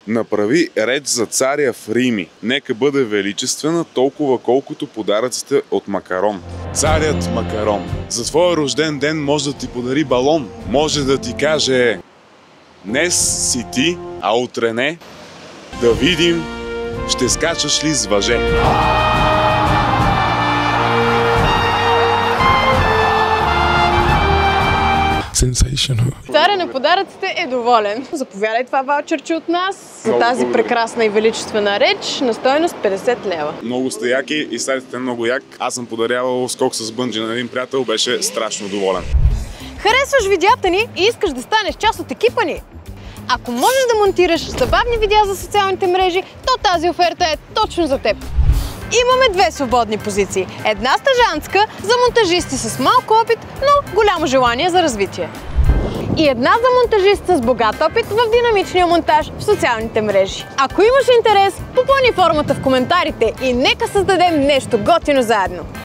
Направи реч за царя в Рими. Нека бъде величествена толкова колкото подаръците от Макарон. Царят Макарон за твоя рожден ден може да ти подари балон. Може да ти каже: днес си ти, а утре не. Да видим, ще скачаш ли с въже. Царя на подаръците е доволен. Заповядай това ваучерче от нас за тази прекрасна и величествена реч на стойност 50 лева. Много сте яки и сайтът е много як. Аз съм подарявал скок с бънджи на един приятел, беше страшно доволен. Харесваш видеята ни и искаш да станеш част от екипа ни? Ако можеш да монтираш забавни видеа за социалните мрежи, то тази оферта е точно за теб. Имаме две свободни позиции. Една стажантска за монтажисти с малко опит, но голямо желание за развитие. И една за монтажист с богат опит в динамичния монтаж в социалните мрежи. Ако имаш интерес, попълни формата в коментарите и нека създадем нещо готино заедно.